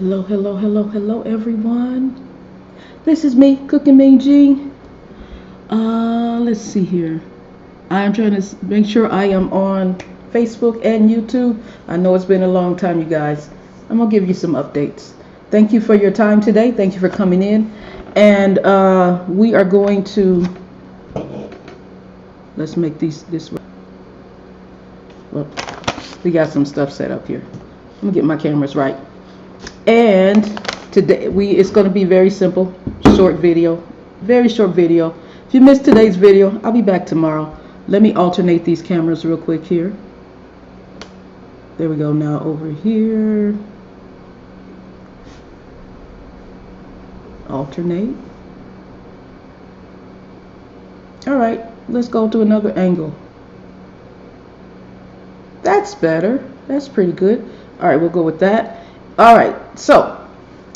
Hello, hello, hello, hello, everyone. This is me, CookinMeanJean. Let's see here. I'm trying to make sure I am on Facebook and YouTube. I know it's been a long time, you guys. I'm gonna give you some updates. Thank you for your time today. Thank you for coming in. And we are going to let's make this. Well, we got some stuff set up here. Let me get my cameras right. And today it's going to be very simple, short video, very short video. If you missed today's video, I'll be back tomorrow. Let me alternate these cameras real quick here. There we go. Now over here, alternate. All right, let's go to another angle. That's better. That's pretty good. All right, we'll go with that. All right, so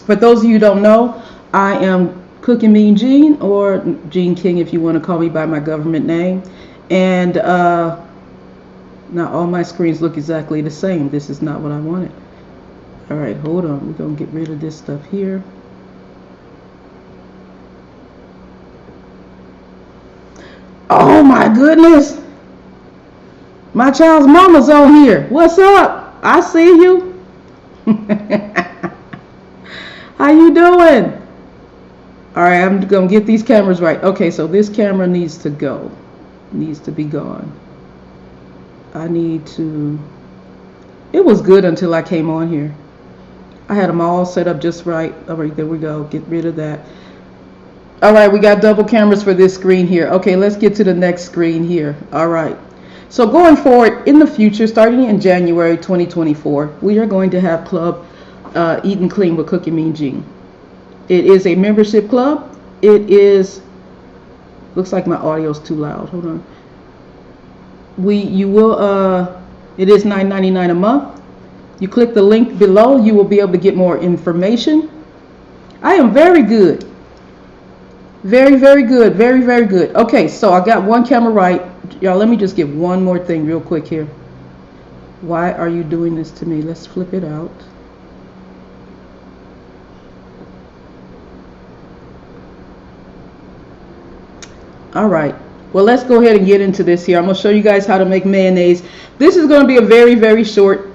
for those of you who don't know, I am CookinMeanJean, or Jean King if you want to call me by my government name. And now all my screens look exactly the same. This is not what I wanted. All right, hold on. We're going to get rid of this stuff here. Oh my goodness. My child's mama's on here. What's up? I see you. How you doing? All right, I'm gonna get these cameras right. Okay, so this camera needs to go, needs to be gone. I need to. It was good until I came on here. I had them all set up just right. All right, there we go. Get rid of that. All right, we got double cameras for this screen here. Okay, let's get to the next screen here. All right. So going forward in the future, starting in January 2024, we are going to have Club Eatin Clean with CookinMeanJean. It is a membership club. It is, looks like my audio is too loud. Hold on. It is $9.99 a month. You click the link below, you will be able to get more information. I am very good. Very, very good. Very, very good. Okay, so I got one camera right. Y'all, let me just get one more thing real quick here. Why are you doing this to me? Let's flip it out. All right. Well, let's go ahead and get into this here. I'm going to show you guys how to make mayonnaise. This is going to be a very, very short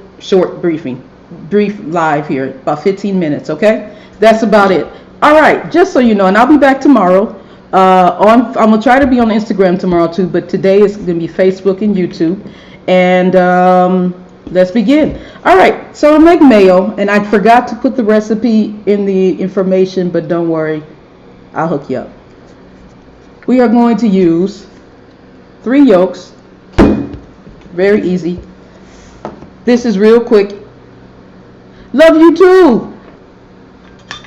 brief live here, about 15 minutes, okay? That's about it. All right, just so you know, and I'll be back tomorrow. I'm gonna try to be on Instagram tomorrow too, but today is gonna be Facebook and YouTube. And let's begin. All right, so I make mayo, and I forgot to put the recipe in the information, but don't worry, I'll hook you up. We are going to use 3 yolks. Very easy. This is real quick. Love you too.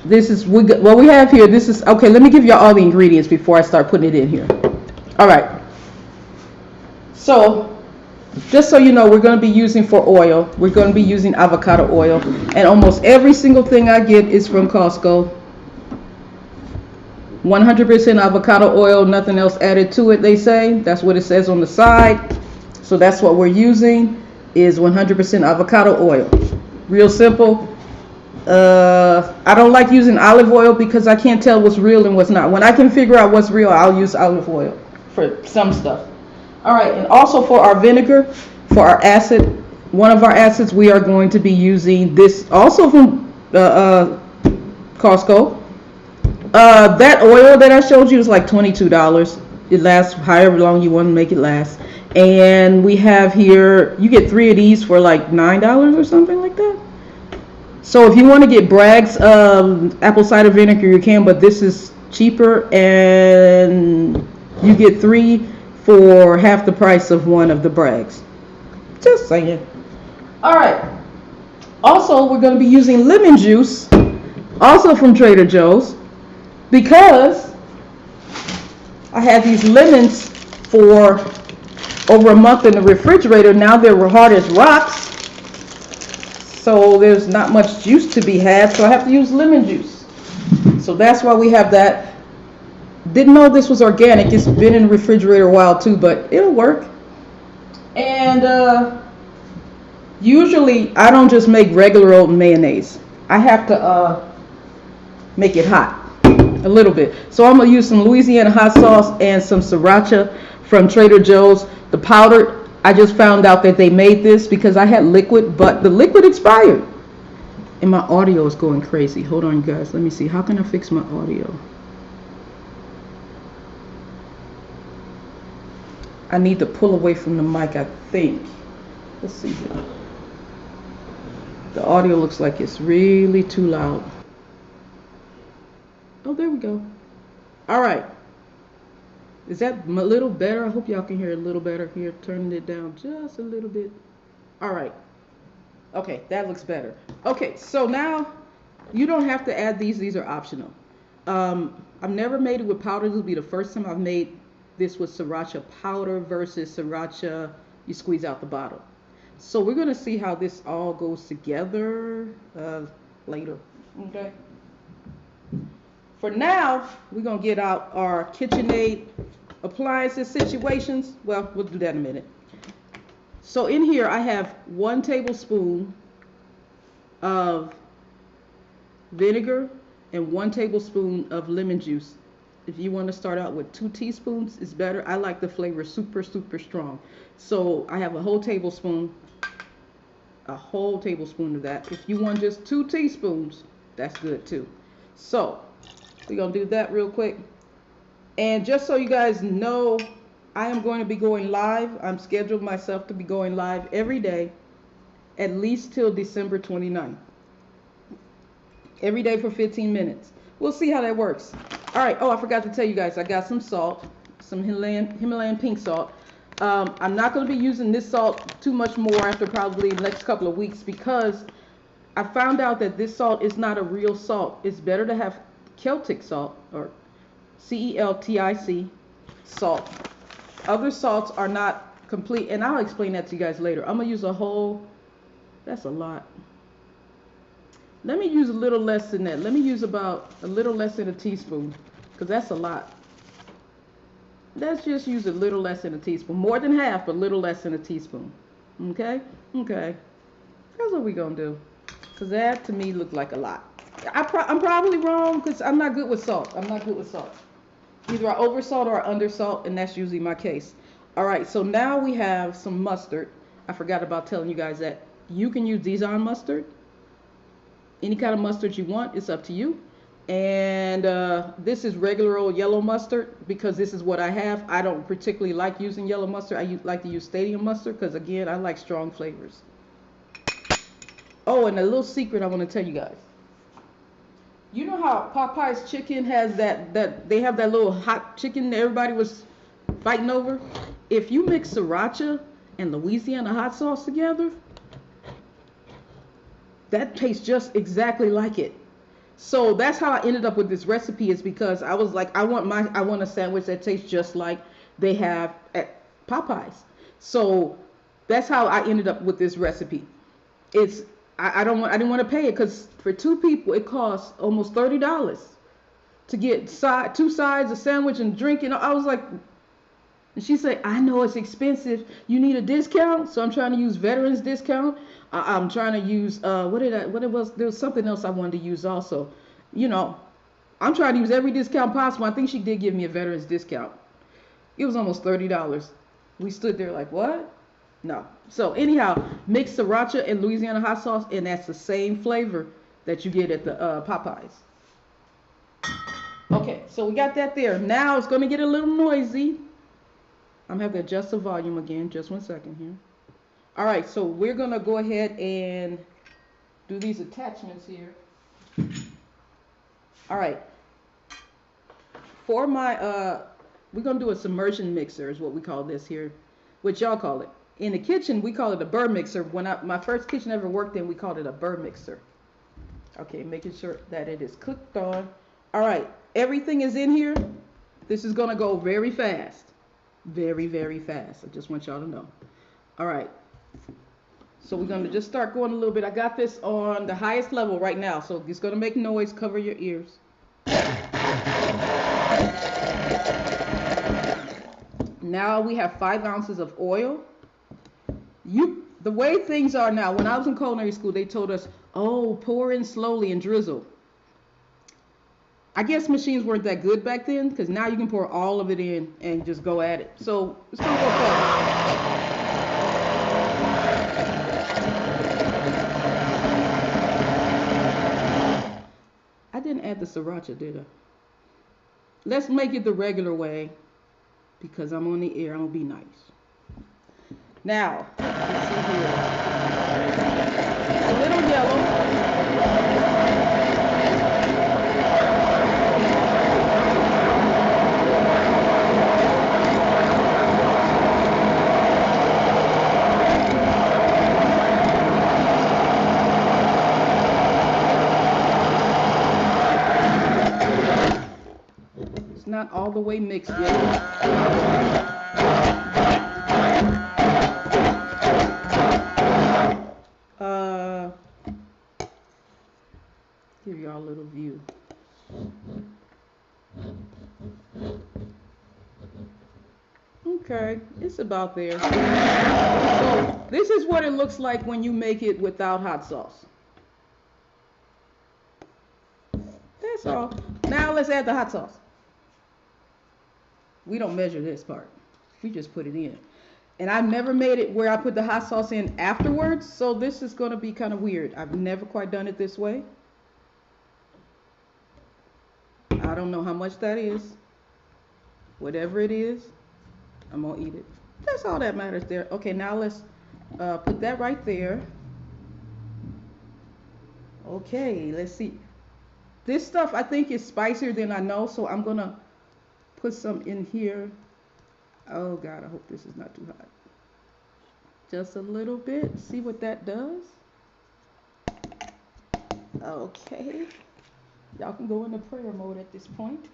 This is what we have here. This is okay. Let me give you all the ingredients before I start putting it in here. All right. So, just so you know, we're going to be using for oil. We're going to be using avocado oil, and almost every single thing I get is from Costco. 100% avocado oil, nothing else added to it. They say that's what it says on the side. So that's what we're using is 100% avocado oil. Real simple. I don't like using olive oil because I can't tell what's real and what's not. When I can figure out what's real, I'll use olive oil for some stuff. All right, and also for our vinegar, for our acid, one of our acids, we are going to be using this also from Costco. That oil that I showed you is like $22. It lasts however long you want to make it last. And we have here, you get 3 of these for like $9 or something like that. So if you want to get Bragg's apple cider vinegar, you can, but this is cheaper, and you get 3 for half the price of one of the Bragg's. Just saying. All right. Also, we're going to be using lemon juice, also from Trader Joe's, because I had these lemons for over a month in the refrigerator. Now they're hard as rocks. So there's not much juice to be had, so I have to use lemon juice. So that's why we have that. Didn't know this was organic. It's been in the refrigerator a while too, but it'll work. And usually I don't just make regular old mayonnaise. I have to make it hot a little bit. So I'm gonna use some Louisiana hot sauce and some sriracha from Trader Joe's. The powder, I just found out that they made this because I had liquid, but the liquid expired. And my audio is going crazy. Hold on, you guys. Let me see. How can I fix my audio? I need to pull away from the mic, I think. Let's see here. The audio looks like it's really too loud. Oh, there we go. All right. Is that a little better? I hope y'all can hear it a little better here. Turning it down just a little bit. All right. Okay, that looks better. Okay, so now you don't have to add these. These are optional. I've never made it with powder. This will be the first time I've made this with sriracha powder versus sriracha you squeeze out the bottle. So we're going to see how this all goes together later. Okay. For now, we're going to get out our KitchenAid appliances situations. Well, we'll do that in a minute. So in here, I have 1 tablespoon of vinegar and 1 tablespoon of lemon juice. If you want to start out with 2 teaspoons, it's better. I like the flavor super, super strong. So I have a whole tablespoon of that. If you want just 2 teaspoons, that's good too. So we're going to do that real quick. And just so you guys know, I am going to be going live. I'm scheduled myself to be going live every day, at least till December 29th. Every day for 15 minutes. We'll see how that works. All right. Oh, I forgot to tell you guys, I got some salt, some Himalayan pink salt. I'm not going to be using this salt too much more after probably the next couple of weeks because I found out that this salt is not a real salt. It's better to have Celtic salt or CELTIC salt. Other salts are not complete, and I'll explain that to you guys later. I'm going to use a whole, that's a lot. Let me use a little less than that. Let me use about a little less than a teaspoon, because that's a lot. Let's just use a little less than a teaspoon. More than half, but a little less than a teaspoon. Okay? Okay. That's what we're going to do. Because that, to me, looked like a lot. I'm probably wrong, because I'm not good with salt. I'm not good with salt. Either I oversalt or I undersalt, and that's usually my case. All right, so now we have some mustard. I forgot about telling you guys that you can use Dijon mustard. Any kind of mustard you want, it's up to you. And this is regular old yellow mustard because this is what I have. I don't particularly like using yellow mustard. I like to use stadium mustard because, again, I like strong flavors. Oh, and a little secret I want to tell you guys. You know how Popeye's chicken has that they have that little hot chicken that everybody was fighting over? If you mix sriracha and Louisiana hot sauce together, that tastes just exactly like it. So that's how I ended up with this recipe, is because I was like, I want a sandwich that tastes just like they have at Popeye's. So that's how I ended up with this recipe. I didn't want to pay it because for 2 people it costs almost $30 to get 2 sides, a sandwich, and drink. And I was like, and she said, I know it's expensive. You need a discount, so I'm trying to use veterans discount. I'm trying to use there was something else I wanted to use also. You know, I'm trying to use every discount possible. I think she did give me a veterans discount. It was almost $30. We stood there like, what? No. So anyhow, mix sriracha and Louisiana hot sauce, and that's the same flavor that you get at the Popeyes. Okay, so we got that there. Now it's going to get a little noisy. I'm going to have to adjust the volume again. Just 1 second here. All right, so we're going to go ahead and do these attachments here. All right. For my, we're going to do a submersion mixer is what we call this here, which y'all call it. In the kitchen, we call it a burr mixer. My first kitchen I ever worked in, we called it a burr mixer. Okay, making sure that it is cooked on. All right, everything is in here. This is going to go very fast. Very, very fast. I just want y'all to know. All right. So we're going to just start going a little bit. I got this on the highest level right now, so it's going to make noise. Cover your ears. Now we have 5 ounces of oil. the way things are now, when I was in culinary school, they told us, oh, pour in slowly and drizzle. I guess machines weren't that good back then, because now you can pour all of it in and just go at it. So it's going to go fast. I didn't add the sriracha, did I? Let's make it the regular way, because I'm on the air. I'm going to be nice. Now, let's see here. A little yellow. It's not all the way mixed yet. Give y'all a little view. Okay, it's about there. So this is what it looks like when you make it without hot sauce. That's all. Now let's add the hot sauce. We don't measure this part. We just put it in. And I've never made it where I put the hot sauce in afterwards, so this is going to be kind of weird. I've never quite done it this way. I don't know how much that is. Whatever it is, I'm going to eat it. That's all that matters there. Okay, now let's put that right there. Okay, let's see. This stuff I think is spicier than I know, so I'm going to put some in here. Oh God, I hope this is not too hot. Just a little bit. See what that does? Okay. Y'all can go into prayer mode at this point.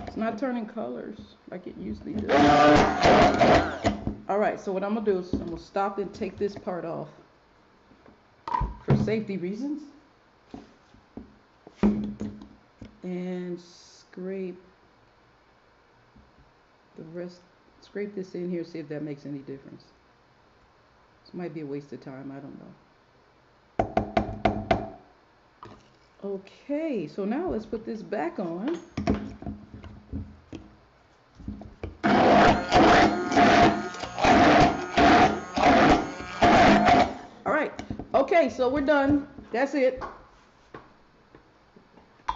It's not turning colors like it usually does. Alright, so what I'm going to do is I'm going to stop and take this part off for safety reasons. And scrape the rest, scrape this in here, see if that makes any difference. This might be a waste of time, I don't know. Okay, so now let's put this back on. Alright, okay, so we're done. That's it.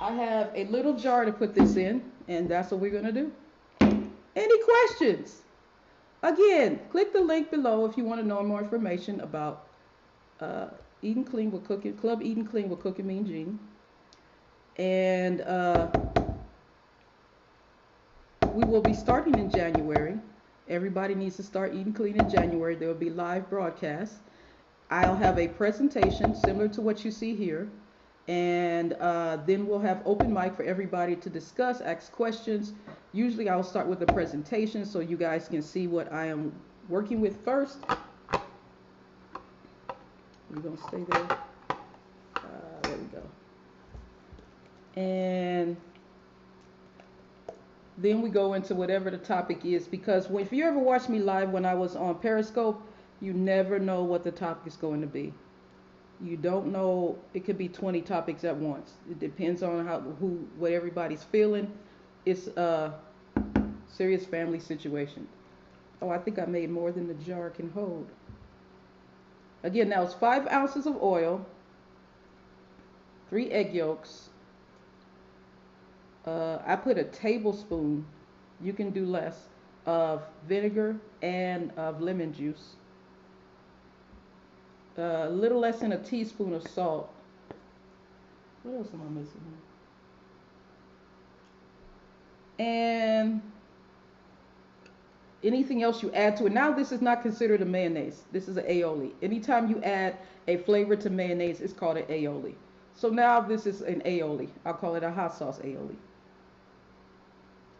I have a little jar to put this in, and that's what we're going to do. Any questions? Again, click the link below if you want to know more information about Eatin Clean with Cooking, Club Eatin Clean with CookinMeanJean. And we will be starting in January. Everybody needs to start eating clean in January. There will be live broadcasts. I'll have a presentation similar to what you see here. And then we'll have open mic for everybody to discuss, ask questions. Usually I'll start with a presentation so you guys can see what I am working with first. We're going to stay there. There we go. And then we go into whatever the topic is, because if you ever watched me live when I was on Periscope, you never know what the topic is going to be. You don't know, it could be 20 topics at once. It depends on what everybody's feeling. It's a serious family situation. Oh, I think I made more than the jar can hold. Again, now it's 5 ounces of oil, 3 egg yolks. I put a tablespoon, you can do less, of vinegar and of lemon juice. A little less than a teaspoon of salt. What else am I missing? And anything else you add to it. Now this is not considered a mayonnaise. This is an aioli. Anytime you add a flavor to mayonnaise, it's called an aioli. So now this is an aioli. I'll call it a hot sauce aioli.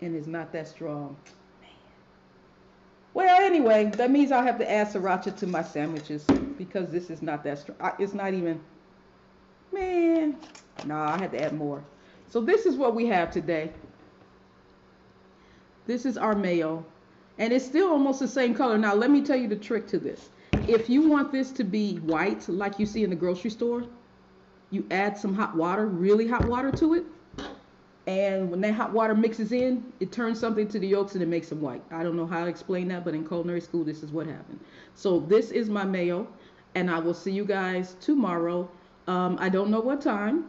And it's not that strong. Well, anyway, that means I'll have to add sriracha to my sandwiches because this is not that strong. It's not even, Man, nah, I had to add more. So this is what we have today. This is our mayo. And it's still almost the same color. Now, let me tell you the trick to this. If you want this to be white, like you see in the grocery store, you add some hot water, really hot water to it. And when that hot water mixes in, it turns something to the yolks and it makes them white. I don't know how to explain that, but in culinary school, this is what happened. So this is my mayo, and I will see you guys tomorrow. I don't know what time.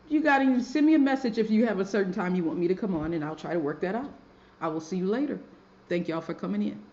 You got to send me a message if you have a certain time you want me to come on, and I'll try to work that out. I will see you later. Thank y'all for coming in.